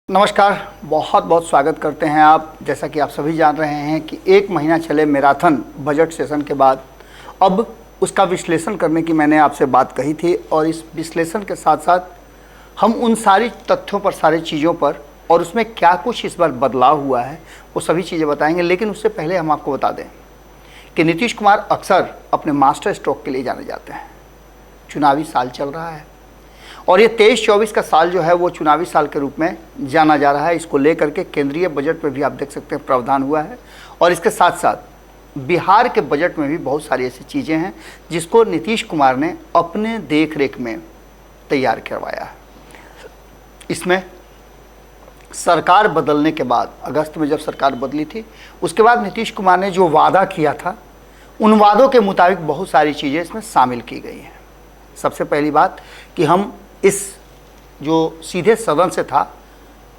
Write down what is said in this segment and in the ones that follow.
नमस्कार, बहुत बहुत स्वागत करते हैं आप। जैसा कि आप सभी जान रहे हैं कि एक महीना चले मैराथन बजट सेशन के बाद अब उसका विश्लेषण करने की मैंने आपसे बात कही थी और इस विश्लेषण के साथ साथ हम उन सारी तथ्यों पर, सारी चीज़ों पर और उसमें क्या कुछ इस बार बदलाव हुआ है वो सभी चीज़ें बताएंगे। लेकिन उससे पहले हम आपको बता दें कि नीतीश कुमार अक्सर अपने मास्टर स्ट्रोक के लिए जाने जाते हैं। चुनावी साल चल रहा है और ये 23-24 का साल जो है वो चुनावी साल के रूप में जाना जा रहा है। इसको लेकर के केंद्रीय बजट में भी आप देख सकते हैं प्रावधान हुआ है और इसके साथ साथ बिहार के बजट में भी बहुत सारी ऐसी चीज़ें हैं जिसको नीतीश कुमार ने अपने देख रेख में तैयार करवाया है। इसमें सरकार बदलने के बाद, अगस्त में जब सरकार बदली थी उसके बाद नीतीश कुमार ने जो वादा किया था उन वादों के मुताबिक बहुत सारी चीज़ें इसमें शामिल की गई हैं। सबसे पहली बात कि हम इस जो सीधे सदन से था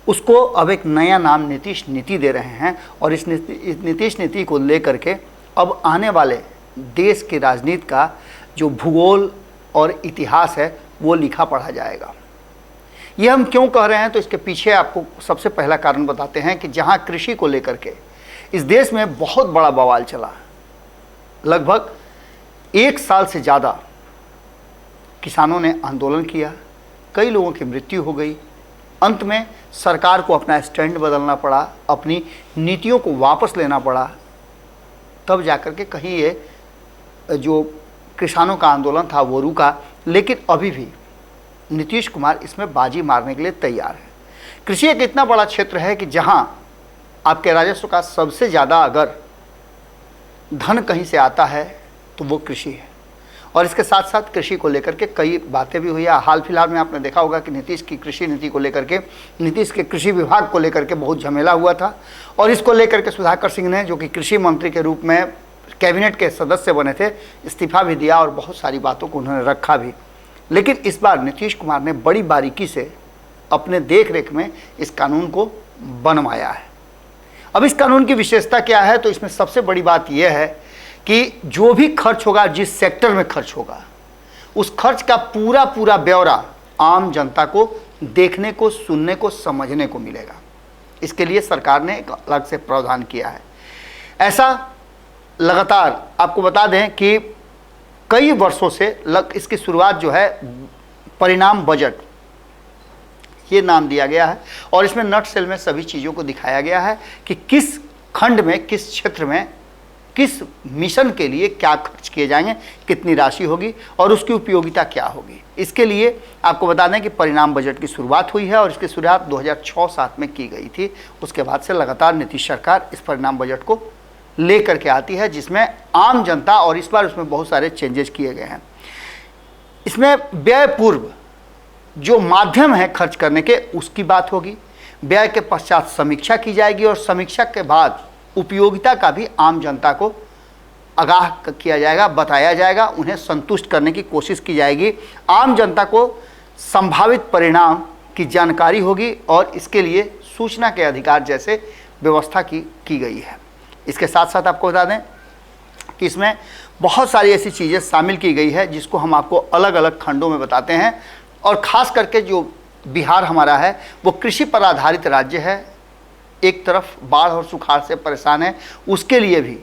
उसको अब एक नया नाम नीतीश नीति दे रहे हैं और इस नीतीश नीति को लेकर के अब आने वाले देश की राजनीति का जो भूगोल और इतिहास है वो लिखा पढ़ा जाएगा। ये हम क्यों कह रहे हैं तो इसके पीछे आपको सबसे पहला कारण बताते हैं कि जहां कृषि को लेकर के इस देश में बहुत बड़ा बवाल चला, लगभग 1 साल से ज़्यादा किसानों ने आंदोलन किया, कई लोगों की मृत्यु हो गई, अंत में सरकार को अपना स्टैंड बदलना पड़ा, अपनी नीतियों को वापस लेना पड़ा, तब जाकर के कहीं ये जो किसानों का आंदोलन था वो रुका। लेकिन अभी भी नीतीश कुमार इसमें बाजी मारने के लिए तैयार है। कृषि एक इतना बड़ा क्षेत्र है कि जहां आपके राजस्व का सबसे ज़्यादा अगर धन कहीं से आता है तो वो कृषि है और इसके साथ साथ कृषि को लेकर के कई बातें भी हुई है। हाल फिलहाल में आपने देखा होगा कि नीतीश की कृषि नीति को लेकर के, नीतीश के कृषि विभाग को लेकर के बहुत झमेला हुआ था और इसको लेकर के सुधाकर सिंह ने, जो कि कृषि मंत्री के रूप में कैबिनेट के सदस्य बने थे, इस्तीफा भी दिया और बहुत सारी बातों को उन्होंने रखा भी। लेकिन इस बार नीतीश कुमार ने बड़ी बारीकी से अपने देख रेख में इस कानून को बनवाया है। अब इस कानून की विशेषता क्या है तो इसमें सबसे बड़ी बात यह है कि जो भी खर्च होगा, जिस सेक्टर में खर्च होगा, उस खर्च का पूरा ब्यौरा आम जनता को देखने को, सुनने को, समझने को मिलेगा। इसके लिए सरकार ने एक अलग से प्रावधान किया है। ऐसा लगातार आपको बता दें कि कई वर्षों से इसकी शुरुआत जो है परिणाम बजट, ये नाम दिया गया है और इसमें नट सेल में सभी चीज़ों को दिखाया गया है कि किस खंड में, किस क्षेत्र में, किस मिशन के लिए क्या खर्च किए जाएंगे, कितनी राशि होगी और उसकी उपयोगिता क्या होगी। इसके लिए आपको बता दें कि परिणाम बजट की शुरुआत हुई है और इसकी शुरुआत 2006-07 में की गई थी। उसके बाद से लगातार नीतीश सरकार इस परिणाम बजट को लेकर के आती है, जिसमें आम जनता, और इस बार उसमें बहुत सारे चेंजेस किए गए हैं। इसमें व्यय पूर्व जो माध्यम है खर्च करने के, उसकी बात होगी। व्यय के पश्चात समीक्षा की जाएगी और समीक्षा के बाद उपयोगिता का भी आम जनता को आगाह किया जाएगा, बताया जाएगा, उन्हें संतुष्ट करने की कोशिश की जाएगी। आम जनता को संभावित परिणाम की जानकारी होगी और इसके लिए सूचना के अधिकार जैसे व्यवस्था की गई है। इसके साथ साथ आपको बता दें कि इसमें बहुत सारी ऐसी चीज़ें शामिल की गई है जिसको हम आपको अलग अलग खंडों में बताते हैं। और ख़ास करके जो बिहार हमारा है वो कृषि पर आधारित राज्य है, एक तरफ बाढ़ और सुखाड़ से परेशान है, उसके लिए भी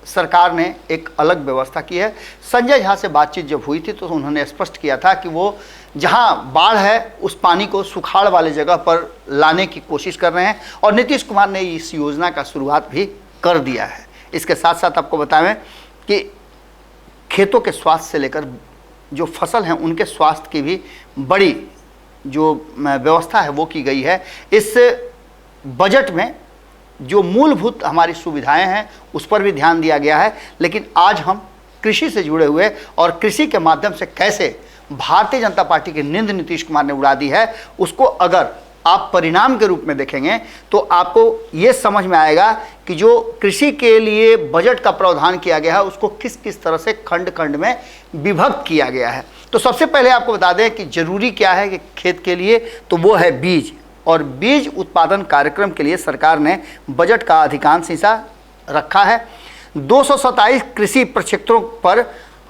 सरकार ने एक अलग व्यवस्था की है। संजय झा से बातचीत जब हुई थी तो उन्होंने स्पष्ट किया था कि वो जहां बाढ़ है उस पानी को सुखाड़ वाले जगह पर लाने की कोशिश कर रहे हैं और नीतीश कुमार ने इस योजना का शुरुआत भी कर दिया है। इसके साथ साथ आपको बताएं कि खेतों के स्वास्थ्य से लेकर जो फसल हैं उनके स्वास्थ्य की भी बड़ी जो व्यवस्था है वो की गई है। इस बजट में जो मूलभूत हमारी सुविधाएं हैं उस पर भी ध्यान दिया गया है। लेकिन आज हम कृषि से जुड़े हुए और कृषि के माध्यम से कैसे भारतीय जनता पार्टी की नींद नीतीश कुमार ने उड़ा दी है, उसको अगर आप परिणाम के रूप में देखेंगे तो आपको ये समझ में आएगा कि जो कृषि के लिए बजट का प्रावधान किया गया है उसको किस किस तरह से खंड खंड में विभक्त किया गया है। तो सबसे पहले आपको बता दें कि जरूरी क्या है कि खेत के लिए, तो वो है बीज, और बीज उत्पादन कार्यक्रम के लिए सरकार ने बजट का अधिकांश हिस्सा रखा है। 227 कृषि प्रक्षेत्रों पर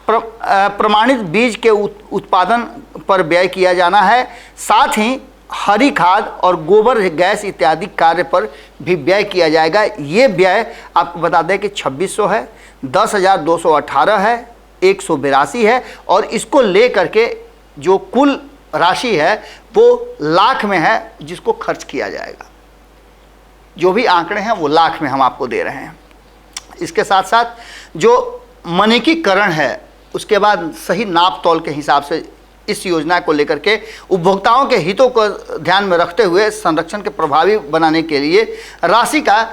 प्रमाणित बीज के उत्पादन पर व्यय किया जाना है। साथ ही हरी खाद और गोबर गैस इत्यादि कार्य पर भी व्यय किया जाएगा। ये व्यय आपको बता दें कि 2600 है, 10,218 है, 182 है और इसको ले करके जो कुल राशि है वो लाख में है जिसको खर्च किया जाएगा। जो भी आंकड़े हैं वो लाख में हम आपको दे रहे हैं। इसके साथ साथ जो मानकीकरण है उसके बाद सही नाप तौल के हिसाब से इस योजना को लेकर के उपभोक्ताओं के हितों को ध्यान में रखते हुए संरक्षण के प्रभावी बनाने के लिए राशि का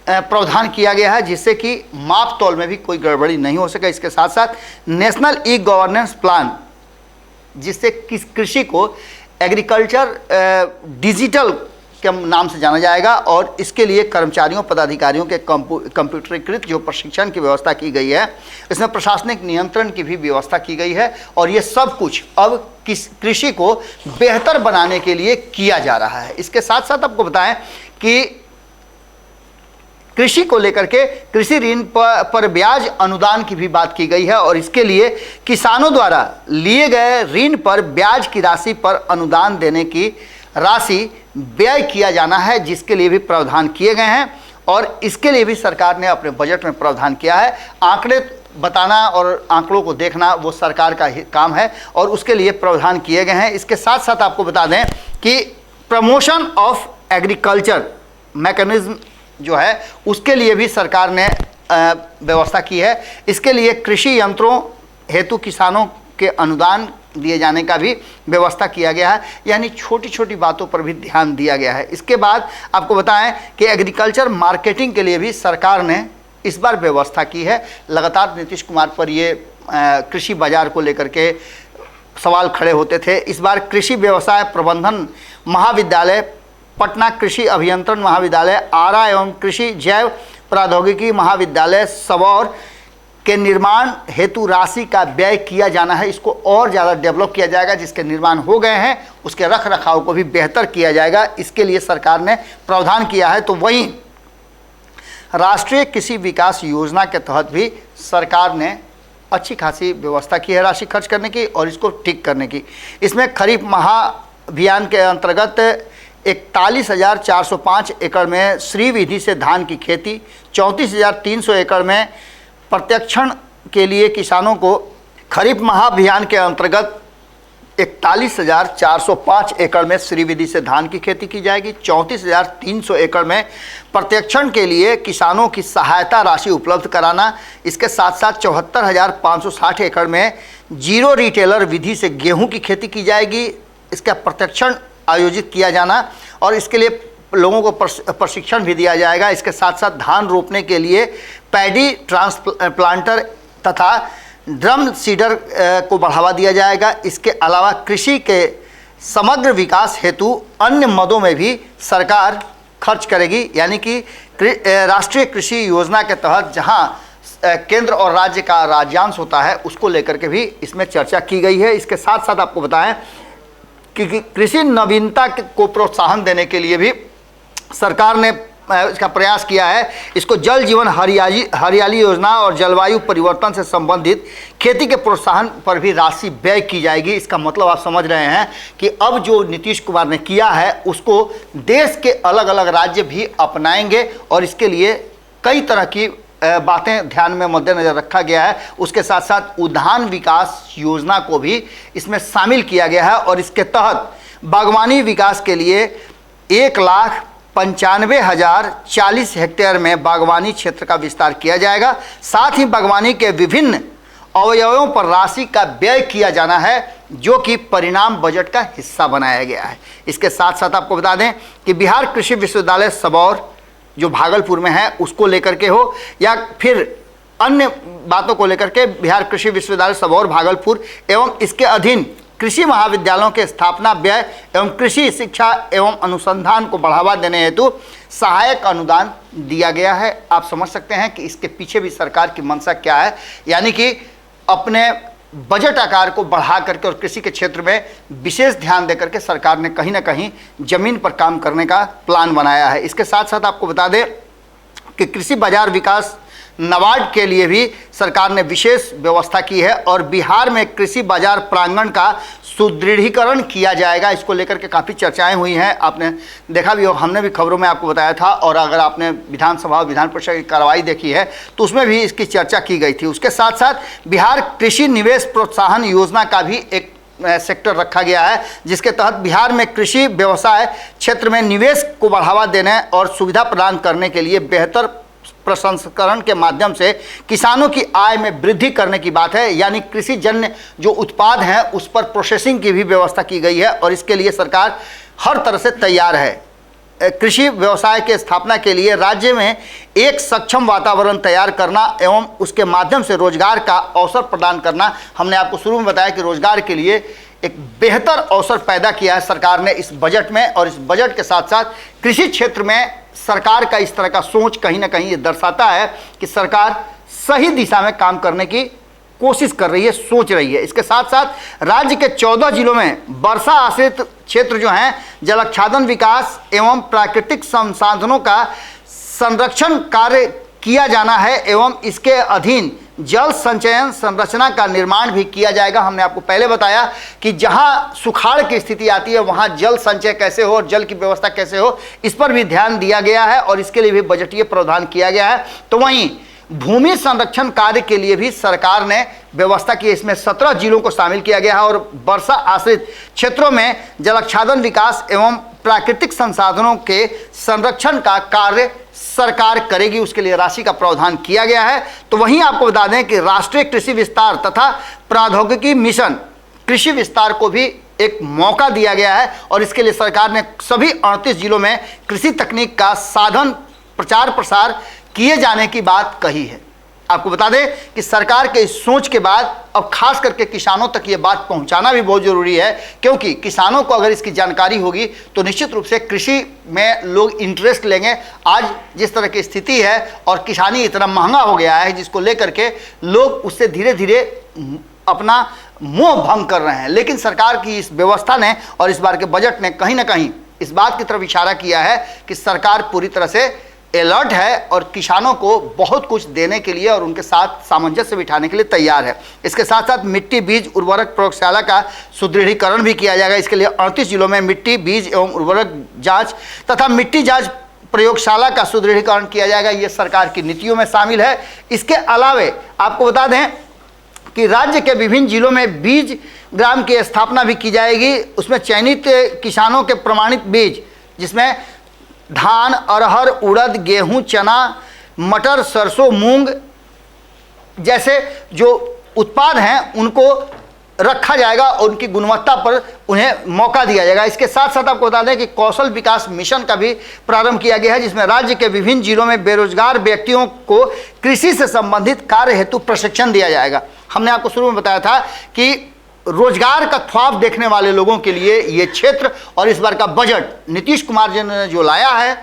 प्रावधान किया गया है, जिससे कि माप तौल में भी कोई गड़बड़ी नहीं हो सके। इसके साथ साथ नेशनल ई गवर्नेंस प्लान, जिससे कृषि को एग्रीकल्चर डिजिटल के नाम से जाना जाएगा और इसके लिए कर्मचारियों पदाधिकारियों के कंप्यूटरीकृत जो प्रशिक्षण की व्यवस्था की गई है, इसमें प्रशासनिक नियंत्रण की भी व्यवस्था की गई है और ये सब कुछ अब कृषि को बेहतर बनाने के लिए किया जा रहा है। इसके साथ साथ आपको बताएं कि कृषि को लेकर के कृषि ऋण पर ब्याज अनुदान की भी बात की गई है और इसके लिए किसानों द्वारा लिए गए ऋण पर ब्याज की राशि पर अनुदान देने की राशि व्यय किया जाना है, जिसके लिए भी प्रावधान किए गए हैं और इसके लिए भी सरकार ने अपने बजट में प्रावधान किया है। आंकड़े बताना और आंकड़ों को देखना वो सरकार का काम है और उसके लिए प्रावधान किए गए हैं। इसके साथ साथ आपको बता दें कि प्रमोशन ऑफ एग्रीकल्चर मैकेनिज्म जो है उसके लिए भी सरकार ने व्यवस्था की है। इसके लिए कृषि यंत्रों हेतु किसानों के अनुदान दिए जाने का भी व्यवस्था किया गया है, यानी छोटी छोटी बातों पर भी ध्यान दिया गया है। इसके बाद आपको बताएं कि एग्रीकल्चर मार्केटिंग के लिए भी सरकार ने इस बार व्यवस्था की है। लगातार नीतीश कुमार पर ये कृषि बाजार को लेकर के सवाल खड़े होते थे। इस बार कृषि व्यवसाय प्रबंधन महाविद्यालय, पटना कृषि अभियंत्रण महाविद्यालय, आरा एवं कृषि जैव प्रौद्योगिकी महाविद्यालय सबौर के निर्माण हेतु राशि का व्यय किया जाना है। इसको और ज़्यादा डेवलप किया जाएगा। जिसके निर्माण हो गए हैं उसके रख रखाव को भी बेहतर किया जाएगा, इसके लिए सरकार ने प्रावधान किया है। तो वहीं राष्ट्रीय कृषि विकास योजना के तहत भी सरकार ने अच्छी खासी व्यवस्था की है राशि खर्च करने की और इसको ठीक करने की। इसमें खरीफ महाअभियान के अंतर्गत 41,405 एकड़ में श्री विधि से धान की खेती, 34,300 एकड़ में प्रत्यक्षण के लिए किसानों को खरीफ महाअभियान के अंतर्गत 41,405 एकड़ में श्री विधि से धान की खेती की जाएगी। 34,300 एकड़ में प्रत्यक्षण के लिए किसानों की सहायता राशि उपलब्ध कराना। इसके साथ साथ 74,560 एकड़ में जीरो रिटेलर विधि से गेहूं की खेती की जाएगी। इसका प्रत्यक्षण आयोजित किया जाना और इसके लिए लोगों को प्रशिक्षण भी दिया जाएगा। इसके साथ साथ धान रोपने के लिए पैडी ट्रांसप्लांटर तथा ड्रम सीडर को बढ़ावा दिया जाएगा। इसके अलावा कृषि के समग्र विकास हेतु अन्य मदों में भी सरकार खर्च करेगी, यानी कि राष्ट्रीय कृषि योजना के तहत जहां केंद्र और राज्य का राज्यांश होता है उसको लेकर के भी इसमें चर्चा की गई है। इसके साथ साथ आपको बताएं कि कृषि नवीनता को प्रोत्साहन देने के लिए भी सरकार ने इसका प्रयास किया है। इसको जल जीवन हरियाली योजना और जलवायु परिवर्तन से संबंधित खेती के प्रोत्साहन पर भी राशि व्यय की जाएगी। इसका मतलब आप समझ रहे हैं कि अब जो नीतीश कुमार ने किया है उसको देश के अलग अलग राज्य भी अपनाएंगे और इसके लिए कई तरह की बातें ध्यान में मद्देनजर रखा गया है। उसके साथ साथ उद्यान विकास योजना को भी इसमें शामिल किया गया है और इसके तहत बागवानी विकास के लिए 1,95,040 हेक्टेयर में बागवानी क्षेत्र का विस्तार किया जाएगा। साथ ही बागवानी के विभिन्न अवयवों पर राशि का व्यय किया जाना है, जो कि परिणाम बजट का हिस्सा बनाया गया है। इसके साथ साथ आपको बता दें कि बिहार कृषि विश्वविद्यालय सबौर जो भागलपुर में है उसको लेकर के हो या फिर अन्य बातों को लेकर के बिहार कृषि विश्वविद्यालय सबौर भागलपुर एवं इसके अधीन कृषि महाविद्यालयों के स्थापना व्यय एवं कृषि शिक्षा एवं अनुसंधान को बढ़ावा देने हेतु सहायक अनुदान दिया गया है। आप समझ सकते हैं कि इसके पीछे भी सरकार की मंशा क्या है, यानी कि अपने बजट आकार को बढ़ा करके और कृषि के क्षेत्र में विशेष ध्यान देकर के सरकार ने कहीं ना कहीं जमीन पर काम करने का प्लान बनाया है। इसके साथ साथ आपको बता दें कि कृषि बाजार विकास नाबार्ड के लिए भी सरकार ने विशेष व्यवस्था की है और बिहार में कृषि बाजार प्रांगण का सुदृढ़ीकरण किया जाएगा। इसको लेकर के काफ़ी चर्चाएं हुई हैं, आपने देखा भी हो, हमने भी खबरों में आपको बताया था। और अगर आपने विधानसभा और विधान परिषद की कार्रवाई देखी है तो उसमें भी इसकी चर्चा की गई थी। उसके साथ साथ बिहार कृषि निवेश प्रोत्साहन योजना का भी एक सेक्टर रखा गया है, जिसके तहत बिहार में कृषि व्यवसाय क्षेत्र में निवेश को बढ़ावा देने और सुविधा प्रदान करने के लिए बेहतर प्रसंस्करण के माध्यम से किसानों की आय में वृद्धि करने की बात है। यानी कृषि जन्य जो उत्पाद हैं उस पर प्रोसेसिंग की भी व्यवस्था की गई है और इसके लिए सरकार हर तरह से तैयार है। कृषि व्यवसाय के स्थापना के लिए राज्य में एक सक्षम वातावरण तैयार करना एवं उसके माध्यम से रोजगार का अवसर प्रदान करना। हमने आपको शुरू में बताया कि रोजगार के लिए एक बेहतर अवसर पैदा किया है सरकार ने इस बजट में। और इस बजट के साथ साथ कृषि क्षेत्र में सरकार का इस तरह का सोच कहीं ना कहीं ये दर्शाता है कि सरकार सही दिशा में काम करने की कोशिश कर रही है, सोच रही है। इसके साथ साथ राज्य के 14 जिलों में वर्षा आश्रित क्षेत्र जो हैं जलाच्छादन विकास एवं प्राकृतिक संसाधनों का संरक्षण कार्य किया जाना है एवं इसके अधीन जल संचयन संरचना का निर्माण भी किया जाएगा। हमने आपको पहले बताया कि जहां सुखाड़ की स्थिति आती है वहां जल संचय कैसे हो और जल की व्यवस्था कैसे हो, इस पर भी ध्यान दिया गया है और इसके लिए भी बजटीय प्रावधान किया गया है। तो वहीं भूमि संरक्षण कार्य के लिए भी सरकार ने व्यवस्था की। इसमें 17 जिलों को शामिल किया गया है और वर्षा आश्रित क्षेत्रों में जलाच्छादन विकास एवं प्राकृतिक संसाधनों के संरक्षण का कार्य सरकार करेगी, उसके लिए राशि का प्रावधान किया गया है। तो वहीं आपको बता दें कि राष्ट्रीय कृषि विस्तार तथा प्रौद्योगिकी मिशन कृषि विस्तार को भी एक मौका दिया गया है और इसके लिए सरकार ने सभी 38 जिलों में कृषि तकनीक का साधन प्रचार प्रसार किए जाने की बात कही है। आपको बता दें कि सरकार के इस सोच के बाद अब खास करके किसानों तक ये बात पहुंचाना भी बहुत ज़रूरी है, क्योंकि किसानों को अगर इसकी जानकारी होगी तो निश्चित रूप से कृषि में लोग इंटरेस्ट लेंगे। आज जिस तरह की स्थिति है और किसानी इतना महंगा हो गया है जिसको लेकर के लोग उससे धीरे धीरे अपना मोह भंग कर रहे हैं, लेकिन सरकार की इस व्यवस्था ने और इस बार के बजट ने कहीं ना कहीं इस बात की तरफ इशारा किया है कि सरकार पूरी तरह से अलर्ट है और किसानों को बहुत कुछ देने के लिए और उनके साथ सामंजस्य बिठाने के लिए तैयार है। इसके साथ साथ मिट्टी बीज उर्वरक प्रयोगशाला का सुदृढ़ीकरण भी किया जाएगा। इसके लिए 38 जिलों में मिट्टी बीज एवं उर्वरक जांच तथा मिट्टी जांच प्रयोगशाला का सुदृढ़ीकरण किया जाएगा। ये सरकार की नीतियों में शामिल है। इसके अलावे आपको बता दें कि राज्य के विभिन्न जिलों में बीज ग्राम की स्थापना भी की जाएगी। उसमें चयनित किसानों के प्रमाणित बीज, जिसमें धान, अरहर, उड़द, गेहूं, चना, मटर, सरसों, मूंग जैसे जो उत्पाद हैं उनको रखा जाएगा और उनकी गुणवत्ता पर उन्हें मौका दिया जाएगा। इसके साथ साथ आपको बता दें कि कौशल विकास मिशन का भी प्रारंभ किया गया है, जिसमें राज्य के विभिन्न जिलों में बेरोजगार व्यक्तियों को कृषि से संबंधित कार्य हेतु प्रशिक्षण दिया जाएगा। हमने आपको शुरू में बताया था कि रोजगार का ख्वाब देखने वाले लोगों के लिए ये क्षेत्र और इस बार का बजट नीतीश कुमार जी ने जो लाया है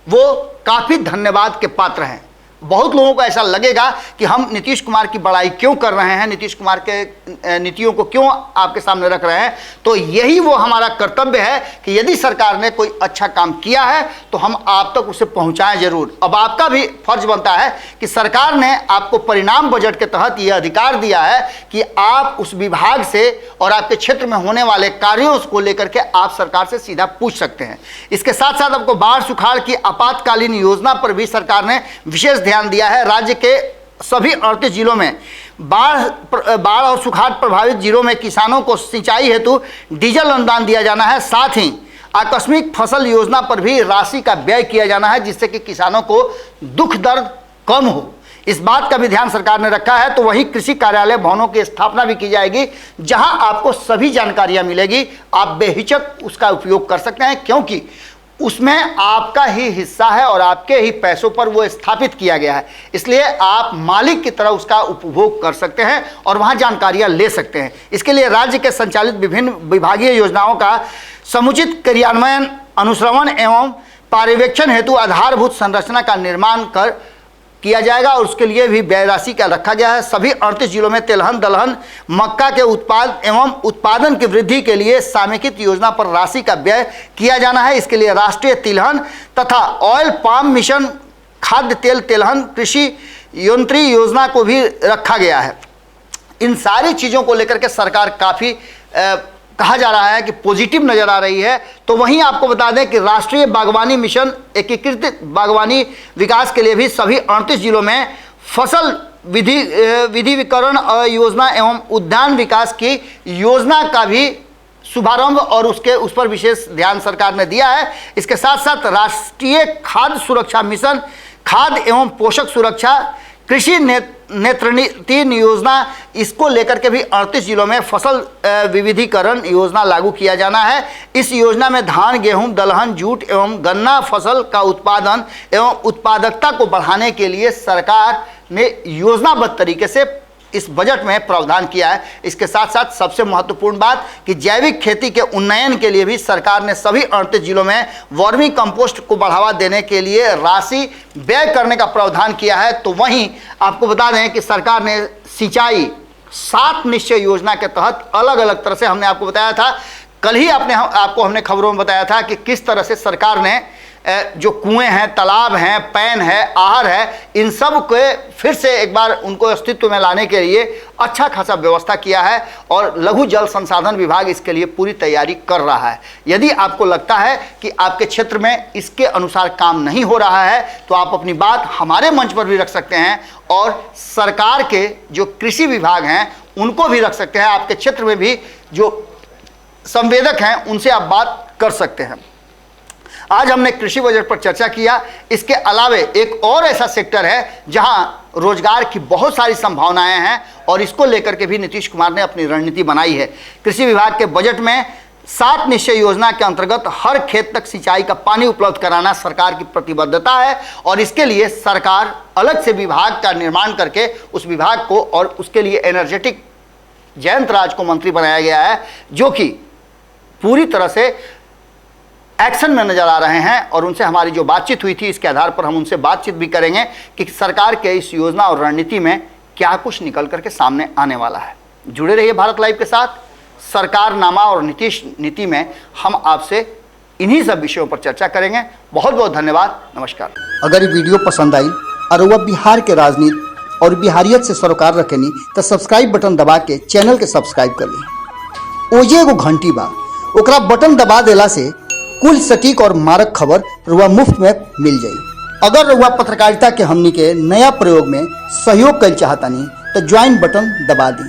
वो काफ़ी धन्यवाद के पात्र हैं। बहुत लोगों को ऐसा लगेगा कि हम नीतीश कुमार की बड़ाई क्यों कर रहे हैं, नीतीश कुमार के नीतियों को क्यों आपके सामने रख रहे हैं। तो यही वो हमारा कर्तव्य है कि यदि सरकार ने कोई अच्छा काम किया है तो हम आप तक उसे पहुंचाएं जरूर। अब आपका भी फर्ज बनता है कि सरकार ने आपको परिणाम बजट के तहत यह अधिकार दिया है कि आप उस विभाग से और आपके क्षेत्र में होने वाले कार्यों को लेकर के आप सरकार से सीधा पूछ सकते हैं। इसके साथ साथ आपको बाढ़ सुखाड़ की आपातकालीन योजना पर भी सरकार ने विशेष ध्यान दिया है। राज्य के सभी 38 जिलों में बाढ़ और सुखाड़ प्रभावित जिलों में किसानों को सिंचाई हेतु डीजल अनुदान दिया जाना है। साथ ही आकस्मिक फसल योजना पर भी राशि का व्यय किया जाना है, जिससे कि किसानों को दुख दर्द कम हो। इस बात का भी ध्यान सरकार ने रखा है। तो वहीं कृषि कार्यालय भवनों की स्थापना भी की जाएगी, जहां आपको सभी जानकारियां मिलेगी। आप बेहिचक उसका उपयोग कर सकते हैं, क्योंकि उसमें आपका ही हिस्सा है और आपके ही पैसों पर वो स्थापित किया गया है। इसलिए आप मालिक की तरह उसका उपभोग कर सकते हैं और वहां जानकारियां ले सकते हैं। इसके लिए राज्य के संचालित विभिन्न विभागीय योजनाओं का समुचित क्रियान्वयन, अनुश्रवण एवं पर्यवेक्षण हेतु आधारभूत संरचना का निर्माण किया जाएगा और उसके लिए भी व्यय राशि का रखा गया है। सभी 38 जिलों में तिलहन, दलहन, मक्का के उत्पाद एवं उत्पादन की वृद्धि के लिए समेकित योजना पर राशि का व्यय किया जाना है। इसके लिए राष्ट्रीय तिलहन तथा ऑयल पाम मिशन, खाद्य तेल तिलहन कृषि यंत्री योजना को भी रखा गया है। इन सारी चीज़ों को लेकर के सरकार काफ़ी कहा जा रहा है कि पॉजिटिव नज़र आ रही है। तो वहीं आपको बता दें कि राष्ट्रीय बागवानी मिशन एकीकृत बागवानी विकास के लिए भी सभी 38 जिलों में फसल विधिवीकरण योजना एवं उद्यान विकास की योजना का भी शुभारंभ और उस पर विशेष ध्यान सरकार ने दिया है। इसके साथ साथ राष्ट्रीय खाद्य सुरक्षा मिशन, खाद्य एवं पोषक सुरक्षा, कृषि नेत्रनीति योजना, इसको लेकर के भी 38 जिलों में फसल विविधीकरण योजना लागू किया जाना है। इस योजना में धान, गेहूं, दलहन, जूट एवं गन्ना फसल का उत्पादन एवं उत्पादकता को बढ़ाने के लिए सरकार ने योजनाबद्ध तरीके से इस बजट में प्रावधान किया है। इसके साथ साथ सबसे महत्वपूर्ण बात कि जैविक खेती के उन्नयन के लिए भी सरकार ने सभी 38 जिलों में वर्मी कंपोस्ट को बढ़ावा देने के लिए राशि व्यय करने का प्रावधान किया है। तो वहीं आपको बता दें कि सरकार ने सिंचाई 7 निश्चय योजना के तहत अलग अलग तरह से, हमने आपको बताया था, कल ही आपको हमने खबरों में बताया था कि किस तरह से सरकार ने जो कुएं हैं, तालाब हैं, पैन है, आहर है, इन सब के फिर से एक बार उनको अस्तित्व में लाने के लिए अच्छा खासा व्यवस्था किया है और लघु जल संसाधन विभाग इसके लिए पूरी तैयारी कर रहा है। यदि आपको लगता है कि आपके क्षेत्र में इसके अनुसार काम नहीं हो रहा है तो आप अपनी बात हमारे मंच पर भी रख सकते हैं और सरकार के जो कृषि विभाग हैं उनको भी रख सकते हैं। आपके क्षेत्र में भी जो संवेदक हैं उनसे आप बात कर सकते हैं। आज हमने कृषि बजट पर चर्चा किया। इसके अलावे एक और ऐसा सेक्टर है जहां रोजगार की बहुत सारी संभावनाएं हैं और इसको लेकर के भी नीतीश कुमार ने अपनी रणनीति बनाई है। कृषि विभाग के बजट में 7 निश्चय योजना के अंतर्गत हर खेत तक सिंचाई का पानी उपलब्ध कराना सरकार की प्रतिबद्धता है और इसके लिए सरकार अलग से विभाग का निर्माण करके उस विभाग को और उसके लिए एनर्जेटिक जयंत राज को मंत्री बनाया गया है, जो कि पूरी तरह से एक्शन में नजर आ रहे हैं। और उनसे हमारी जो बातचीत हुई थी इसके आधार पर हम उनसे बातचीत भी करेंगे कि सरकार के इस योजना और रणनीति में क्या कुछ निकल करके सामने आने वाला है। जुड़े रहिए भारत लाइव के साथ। सरकारनामा और नीतीश नीति में हम आपसे इन्हीं सब विषयों पर चर्चा करेंगे। बहुत बहुत धन्यवाद, नमस्कार। अगर ये वीडियो पसंद आई और वह बिहार के राजनीति और बिहारियत से सरोकार रखेनी तो सब्सक्राइब बटन दबा के चैनल के सब्सक्राइब कर ली। ओजे एगो घंटी बा, ओकरा बटन दबा देला से कुल सटीक और मारक खबर रुआ मुफ्त में मिल जाई। अगर रुआ पत्रकारिता के हमनी के नया प्रयोग में सहयोग कर चाहतानी तो ज्वाइन बटन दबा दी।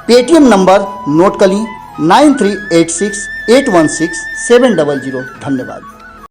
पेटीएम नंबर नोट कर ली 9386816700। धन्यवाद।